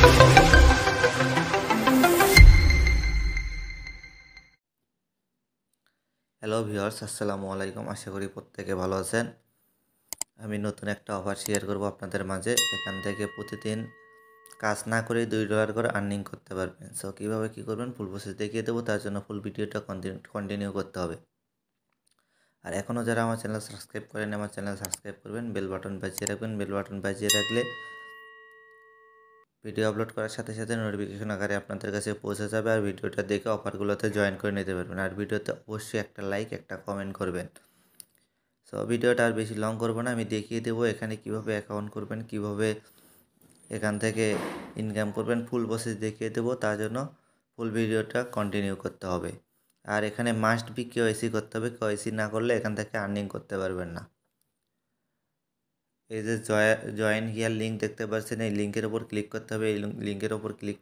Hello viewers, আসসালামু আলাইকুম। আশা করি প্রত্যেকে ভালো আছেন। আমি নতুন একটা অফার শেয়ার করব আপনাদের মাঝে। এখান থেকে প্রতিদিন কাজ না করেই $2 করে আর্নিং করতে পারবেন। সো কীভাবে কী করবেন ফুল প্রসেস দেখিয়ে দেবো, তার জন্য ফুল ভিডিওটা কন্টিনিউ করতে হবে। আর এখনও যারা আমার চ্যানেল সাবস্ক্রাইব করেন, আমার চ্যানেল সাবস্ক্রাইব করবেন, বেল বাটন বাজিয়ে রাখবেন। বেল বাটন বাজিয়ে রাখলে ভিডিও আপলোড করার সাথে সাথে নোটিফিকেশন আকারে আপনাদের কাছে পৌঁছে যাবে। আর ভিডিওটা দেখে অফারগুলোতে জয়েন করে নিতে পারবেন। আর ভিডিওতে অবশ্যই একটা লাইক, একটা কমেন্ট করবেন। সো ভিডিওটা আর বেশি লং করব না, আমি দেখিয়ে দেবো এখানে কিভাবে অ্যাকাউন্ট করবেন, কিভাবে এখান থেকে ইনকাম করবেন, ফুল প্রসেস দেখিয়ে দেবো। তার জন্য ফুল ভিডিওটা কন্টিনিউ করতে হবে। আর এখানে মাস্ট বি কেওয়াইসি করতে হবে। কেওয়াইসি না করলে এখান থেকে আর্নিং করতে পারবেন না। এই যে জয়েন হিয়ার লিঙ্ক দেখতে পাচ্ছেন, এই লিঙ্কের ওপর ক্লিক করতে হবে। এই লিঙ্কের ওপর ক্লিক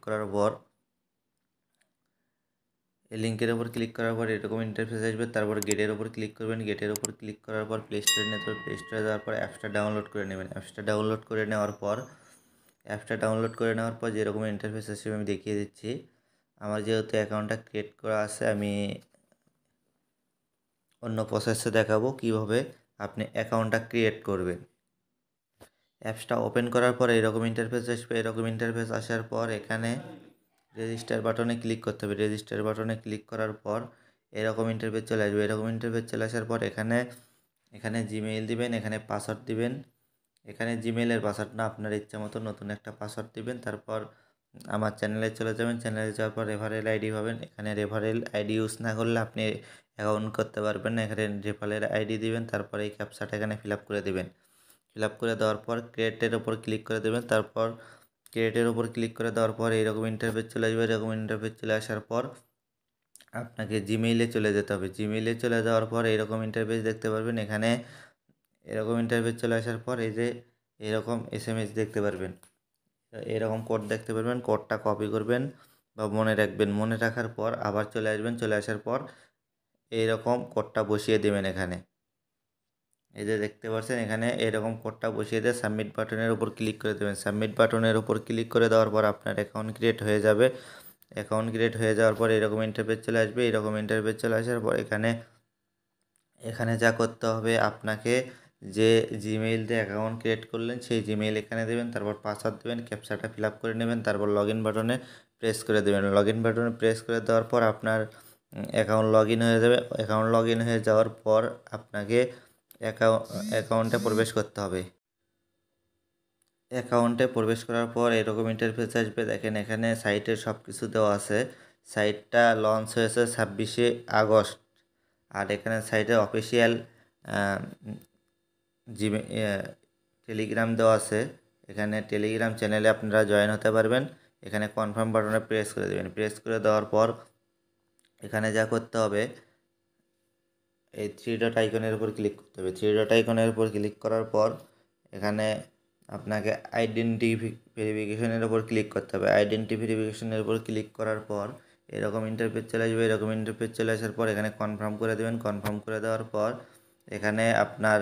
করার পর এরকম ইন্টারফেস আসবে। তারপর গেটের ওপর ক্লিক করবেন। গেটের ওপর ক্লিক করার পর প্লে স্টোরে নিতে হবে। প্লে স্টোরে যাওয়ার পর অ্যাপসটা ডাউনলোড করে নেবেন। অ্যাপসটা ডাউনলোড করে নেওয়ার পর যেরকম ইন্টারফেস আসবে আমি দেখিয়ে দিচ্ছি। আমার যেহেতু অ্যাকাউন্টটা ক্রিয়েট করা আছে, আমি অন্য প্রসেসে দেখাবো কিভাবে আপনি অ্যাকাউন্টটা ক্রিয়েট করবেন। অ্যাপসটা ওপেন করার পর এরকম ইন্টারফেস আসবে। এরকম ইন্টারফেস আসার পর এখানে রেজিস্টার বাটনে ক্লিক করতে হবে। রেজিস্টার বাটনে ক্লিক করার পর এরকম ইন্টারফেস চলে আসবে। এরকম ইন্টারফেস চলে আসার পর এখানে জিমেইল দিবেন, এখানে পাসওয়ার্ড দিবেন। এখানে জিমেইলের পাসওয়ার্ড না, আপনার ইচ্ছা মতো নতুন একটা পাসওয়ার্ড দিবেন। তারপর আমার চ্যানেলে চলে যাবেন। চ্যানেলে যাওয়ার পর রেফারেল আইডি পাবেন। এখানে রেফারেল আইডি ইউজ না করলে আপনি অ্যাকাউন্ট করতে পারবেন না। এখানে রেফারেল আইডি দিবেন, তারপর এই ক্যাপচাটা এখানে ফিল আপ করে দেবেন। ফিল আপ করে দেওয়ার পর ক্রিয়েটের ওপর ক্লিক করে দেবেন। তারপর ক্রিয়েটের ওপর ক্লিক করে দেওয়ার পর এইরকম ইন্টারফেস চলে আসবে। এরকম ইন্টারফেস চলে আসার পর আপনাকে জিমেইলে চলে যেতে হবে। জিমেইলে চলে যাওয়ার পর এরকম ইন্টারফেস দেখতে পারবেন। এখানে এরকম ইন্টারফেস চলে আসার পর এই যে এরকম এসএমএস দেখতে পারবেন, এরকম কোড দেখতে পারবেন। কোডটা কপি করবেন বা মনে রাখবেন। মনে রাখার পর আবার চলে আসবেন। চলে আসার পর এইরকম কোডটা বসিয়ে দেবেন। এখানে এই যে দেখতে পাচ্ছেন, এখানে এরকম কোডটা বসিয়ে দিয়ে সাবমিট বাটনের উপর ক্লিক করে দেবেন। সাবমিট বাটনের উপর ক্লিক করে দেওয়ার পর আপনার অ্যাকাউন্ট ক্রিয়েট হয়ে যাবে। অ্যাকাউন্ট ক্রিয়েট হয়ে যাওয়ার পর এরকম ইন্টারফেস চলে আসবে। এরকম ইন্টারফেস চলে আসার পর এখানে যা করতে হবে, আপনাকে যে জিমেইল দিয়ে অ্যাকাউন্ট ক্রিয়েট করলেন সেই জিমেইল এখানে দেবেন। তারপর পাসওয়ার্ড দেবেন, ক্যাপচাটা ফিল আপ করে নেবেন। তারপর লগ ইন বাটনে প্রেস করে দেবেন। লগ ইন বাটনে প্রেস করে দেওয়ার পর আপনার অ্যাকাউন্ট লগ ইন হয়ে যাবে। অ্যাকাউন্ট লগ ইন হয়ে যাওয়ার পর আপনাকে অ্যাকাউন্টে প্রবেশ করতে হবে। অ্যাকাউন্টে প্রবেশ করার পর এরকম ইন্টারফেস আসবে। দেখেন এখানে সাইটের সব কিছু দেওয়া আছে। সাইটটা লঞ্চ হয়েছে 26শে আগস্ট। আর এখানে সাইটের অফিসিয়াল জিমে টেলিগ্রাম দেওয়া আছে। এখানে টেলিগ্রাম চ্যানেলে আপনারা জয়েন হতে পারবেন। এখানে কনফার্ম বাটনে প্রেস করে দেবেন। প্রেস করে দেওয়ার পর এখানে যা করতে হবে, এই থ্রি ডট আইকনের উপর ক্লিক করতে হবে। থ্রি ডট আইকনের উপর ক্লিক করার পর এখানে আপনাকে আইডেন্টি ভেরিফিকেশনের উপর ক্লিক করতে হবে। আইডেন্টি ভেরিফিকেশনের উপর ক্লিক করার পর এরকম ইন্টারফেস চলে আসবে। এরকম ইন্টারফেস চলে আসার পর এখানে কনফার্ম করে দেবেন। কনফার্ম করে দেওয়ার পর এখানে আপনার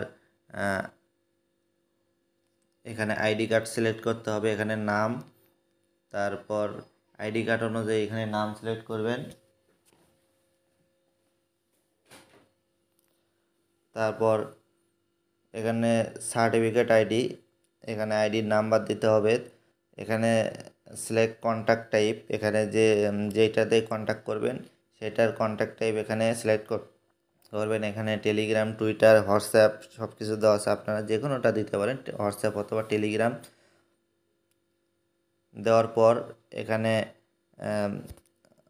এখানে আইডি কার্ড সিলেক্ট করতে হবে। এখানে নাম, তারপর আইডি কার্ড অনুযায়ী এখানে নাম সিলেক্ট করবেন। তারপর এখানে সার্টিফিকেট আইডি, এখানে আইডির নাম্বার দিতে হবে। এখানে সিলেক্ট কন্ট্যাক্ট টাইপ, এখানে যেটাতে কন্ট্যাক্ট করবেন সেটার কন্ট্যাক্ট টাইপ এখানে সিলেক্ট করবেন। এখানে টেলিগ্রাম, টুইটার, হোয়াটসঅ্যাপ সব কিছু দেওয়া আছে। আপনারা যে কোনোটা দিতে পারেন, হোয়াটসঅ্যাপ অথবা টেলিগ্রাম। দেওয়ার পর এখানে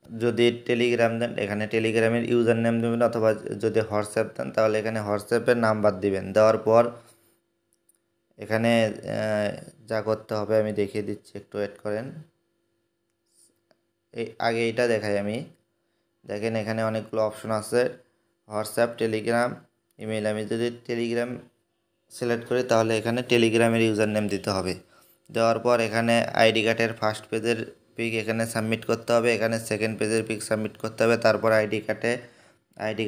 যদি টেলিগ্রাম দেন এখানে টেলিগ্রামের ইউজার নেম দেবেন, অথবা যদি হোয়াটসঅ্যাপ দেন তাহলে এখানে হোয়াটসঅ্যাপের নাম্বার দিবেন। দেওয়ার পর এখানে যা করতে হবে আমি দেখিয়ে দিচ্ছি, একটু ওয়েট করেন। আগে এটা দেখাই আমি। দেখেন এখানে অনেকগুলো অপশন আছে, হোয়াটসঅ্যাপ, টেলিগ্রাম, ইমেল। আমি যদি টেলিগ্রাম সিলেক্ট করি তাহলে এখানে টেলিগ্রামের ইউজার নেম দিতে হবে। দেওয়ার পর এখানে আইডি কার্ডের ফার্স্ট পেজের পিক এখানে সাবমিট করতে হবে। এখানে সেকেন্ড পেজের পিক সাবমিট করতে হবে। তারপর আইডি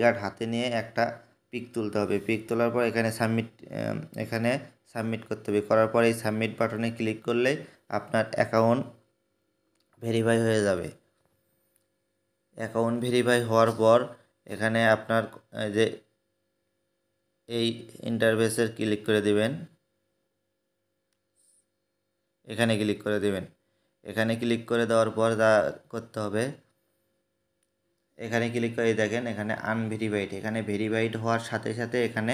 কার্ড হাতে নিয়ে একটা পিক তুলতে হবে। পিক তোলার পর এখানে সাবমিট করতে হবে। করার পর এই সাবমিট বাটনে ক্লিক করলেই আপনার অ্যাকাউন্ট ভেরিফাই হয়ে যাবে। অ্যাকাউন্ট ভেরিফাই হওয়ার পর এখানে আপনার যে এই ইন্টারফেসের ক্লিক করে দিবেন, এখানে ক্লিক করে দিবেন। এখানে ক্লিক করে দেওয়ার পর যা করতে হবে, এখানে ক্লিক করে দেখেন এখানে আনভেরিফাইড, এখানে ভেরিফাইড হওয়ার সাথে সাথে এখানে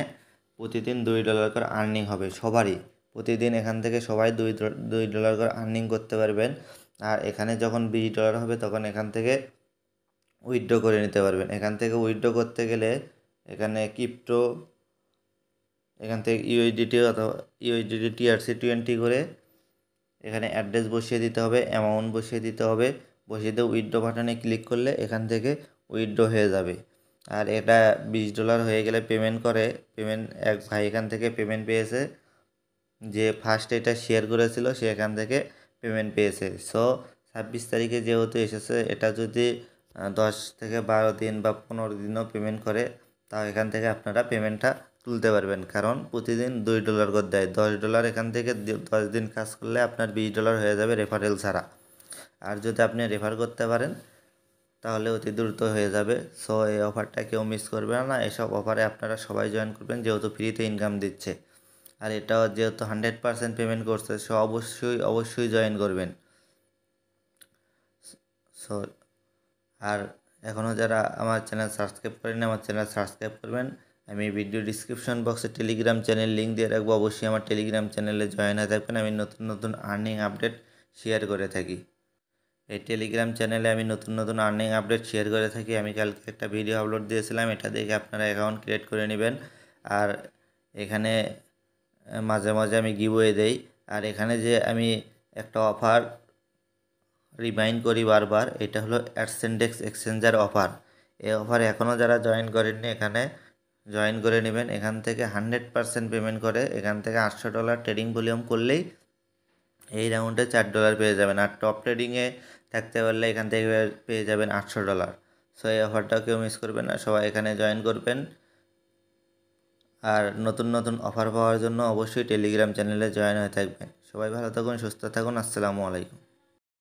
প্রতিদিন $2 করে আর্নিং হবে সবারই। প্রতিদিন এখান থেকে সবাই $2 করে আর্নিং করতে পারবেন। আর এখানে যখন $20 হবে তখন এখান থেকে উইথড্র করে নিতে পারবেন। এখান থেকে উইথড্র করতে গেলে এখানে ক্রিপ্টো, এখান থেকে ইউএসডিটি অথবা ইউএসডিটি TRC20 করে এখানে অ্যাড্রেস বসিয়ে দিতে হবে, অ্যামাউন্ট বসিয়ে দিতে হবে। বসিয়ে দিয়ে উইথড্র বাটনে ক্লিক করলে এখান থেকে উইথড্র হয়ে যাবে। আর এটা $20 হয়ে গেলে পেমেন্ট এক ভাই এখান থেকে পেমেন্ট পেয়েছে, যে ফার্স্ট এটা শেয়ার করেছিল সে এখান থেকে পেমেন্ট পেয়েছে। সো 26 তারিখে যেহেতু এসেছে, এটা যদি 10 থেকে 12 দিন বা 15 দিনও পেমেন্ট করে, তাও এখান থেকে আপনারা পেমেন্টটা তুলতে পারবেন। কারণ প্রতিদিন $2 করে দেয়। $10 এখান থেকে 10 দিন কাজ করলে আপনার $20 হয়ে যাবে রেফারেল ছাড়া। আর যদি আপনি রেফার করতে পারেন তাহলে অতি দ্রুত হয়ে যাবে। সো এই অফারটা কেউ মিস করবে না। এসব অফারে আপনারা সবাই জয়েন করবেন, যেহেতু ফ্রিতে ইনকাম দিচ্ছে। আর এটাও যেহেতু 100% পেমেন্ট করছে, সো অবশ্যই জয়েন করবেন। সো আর এখনও যারা আমার চ্যানেল সাবস্ক্রাইব করেন, আমার চ্যানেল সাবস্ক্রাইব করবেন। আমি ভিডিও ডিসক্রিপশন বক্সে টেলিগ্রাম চ্যানেল লিঙ্ক দিয়ে রাখবো, অবশ্যই আমার টেলিগ্রাম চ্যানেলে জয়েন হয়ে থাকবেন। আমি নতুন নতুন আর্নিং আপডেট শেয়ার করে থাকি। এই টেলিগ্রাম চ্যানেলে আমি নতুন নতুন আর্নিং আপডেট শেয়ার করে থাকি। আমি কালকে একটা ভিডিও আপলোড দিয়েছিলাম, এটা দেখে আপনারা অ্যাকাউন্ট ক্রিয়েট করে নেবেন। আর এখানে মাঝে মাঝে আমি গিভওয়ে দেই। আর এখানে যে আমি একটা অফার রিমাইন্ড করি বারবার, এটা হলো অ্যাডসেন্ডেক্স এক্সচেঞ্জার অফার। এই অফারে এখনও যারা জয়েন করেননি এখানে জয়েন করে নেবেন। এখান থেকে 100% পেমেন্ট করে এখান থেকে $800 ট্রেডিং ভলিউম করলেই এই রাউন্ডে $4 পেয়ে যাবেন। আর টপ ট্রেডিংয়ে থাকতে পারলে এখান থেকে পেয়ে যাবেন $800। সো এই অফারটাও কেউ মিস করবেন না, সবাই এখানে জয়েন করবেন। আর নতুন নতুন অফার পাওয়ার জন্য অবশ্যই টেলিগ্রাম চ্যানেলে জয়েন হয়ে থাকবেন। সবাই ভালো থাকুন, সুস্থ থাকুন। আসসালামু আলাইকুম।